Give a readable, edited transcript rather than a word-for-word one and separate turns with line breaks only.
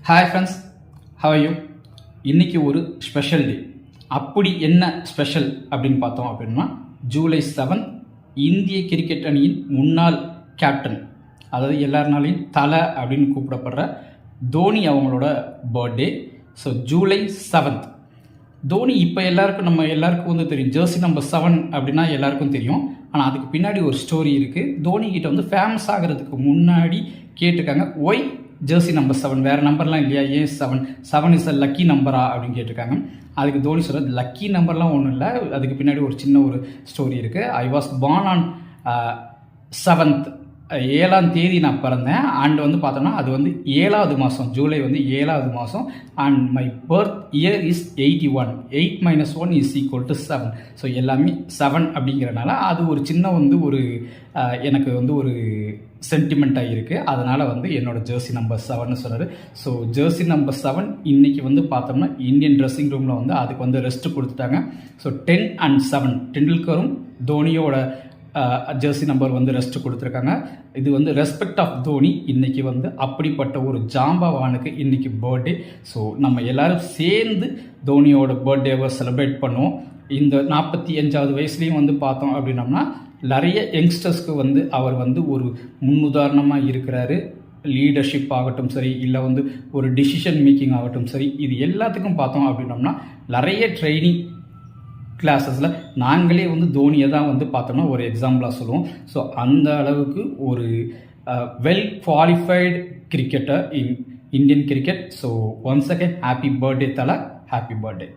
Hi friends, how are you? இன்றைக்கி ஒரு special day. அப்படி என்ன ஸ்பெஷல் அப்படின்னு பார்த்தோம் அப்படின்னா, ஜூலை 7 இந்திய கிரிக்கெட் அணியின் முன்னாள் கேப்டன், அதாவது எல்லாருனாலையும் தலை அப்படின்னு கூப்பிடப்படுற தோனி அவங்களோட பர்த்டே. ஸோ ஜூலை 7 தோனி இப்போ நம்ம எல்லாருக்கும் வந்து தெரியும். ஜெர்சி நம்பர் 7 அப்படின்னா எல்லாருக்கும் தெரியும். ஆனால் அதுக்கு பின்னாடி ஒரு ஸ்டோரி இருக்குது. தோனி கிட்ட வந்து ஃபேமஸ் ஆகிறதுக்கு முன்னாடி கேட்டிருக்காங்க, ஒய் ஜெர்சி நம்பர் 7, வேறு நம்பர்லாம் இல்லையா, ஏன் 7 இஸ் அ லக்கி நம்பரா அப்படின்னு கேட்டிருக்காங்க. அதுக்கு தோனி சொல்கிறது, லக்கி நம்பர்லாம் ஒன்றும் இல்லை, அதுக்கு பின்னாடி ஒரு சின்ன ஒரு ஸ்டோரி இருக்குது. I was born on 7th, 7ஆம் தேதி நான் பிறந்தேன். அண்ட் வந்து பார்த்தோம்னா அது வந்து 7வது மாதம், ஜூலை வந்து 7வது மாதம். And my birth year is 81. 8 - 1 is equal to 7. So எல்லாமே 7 அப்படிங்கிறனால அது ஒரு சின்ன வந்து ஒரு எனக்கு வந்து ஒரு சென்டிமெண்ட்டாக இருக்குது. அதனால் வந்து என்னோடய ஜெர்சி நம்பர் 7ன்னு சொன்னார். ஸோ ஜெர்சி நம்பர் 7 இன்றைக்கி வந்து பார்த்தோம்னா இந்தியன் ட்ரெஸ்ஸிங் ரூமில் வந்து அதுக்கு வந்து ரெஸ்ட்டு கொடுத்துட்டாங்க. ஸோ 10 and 7 டெண்டுல்கரும் தோனியோட ஜெர்சி நம்பர் வந்து ரெஸ்ட் கொடுத்துருக்காங்க. இது வந்து ரெஸ்பெக்ட் ஆஃப் தோனி. இன்றைக்கி வந்து அப்படிப்பட்ட ஒரு ஜாம்பவானுக்கு இன்றைக்கி பர்த்டே. ஸோ நம்ம எல்லோரும் சேர்ந்து தோனியோட பர்த்டேவை செலிப்ரேட் பண்ணுவோம். இந்த 45வது வயசுலேயும் வந்து பார்த்தோம் அப்படின்னோம்னா நிறைய யங்ஸ்டர்ஸ்க்கு வந்து அவர் வந்து ஒரு முன்னுதாரணமாக இருக்கிறாரு. லீடர்ஷிப் ஆகட்டும் சரி, இல்லை வந்து ஒரு டிசிஷன் மேக்கிங் ஆகட்டும் சரி, இது எல்லாத்துக்கும் பார்த்தோம் அப்படின்னோம்னா நிறைய ட்ரைனிங் கிளாஸஸில் நாங்களே வந்து தோனியை தான் வந்து பார்த்தோம்னா ஒரு எக்ஸாம்பிளாக சொல்லுவோம். ஸோ அந்த அளவுக்கு ஒரு well qualified cricketer in Indian cricket. So once again happy birthday தலை, ஹாப்பி பர்த்டே.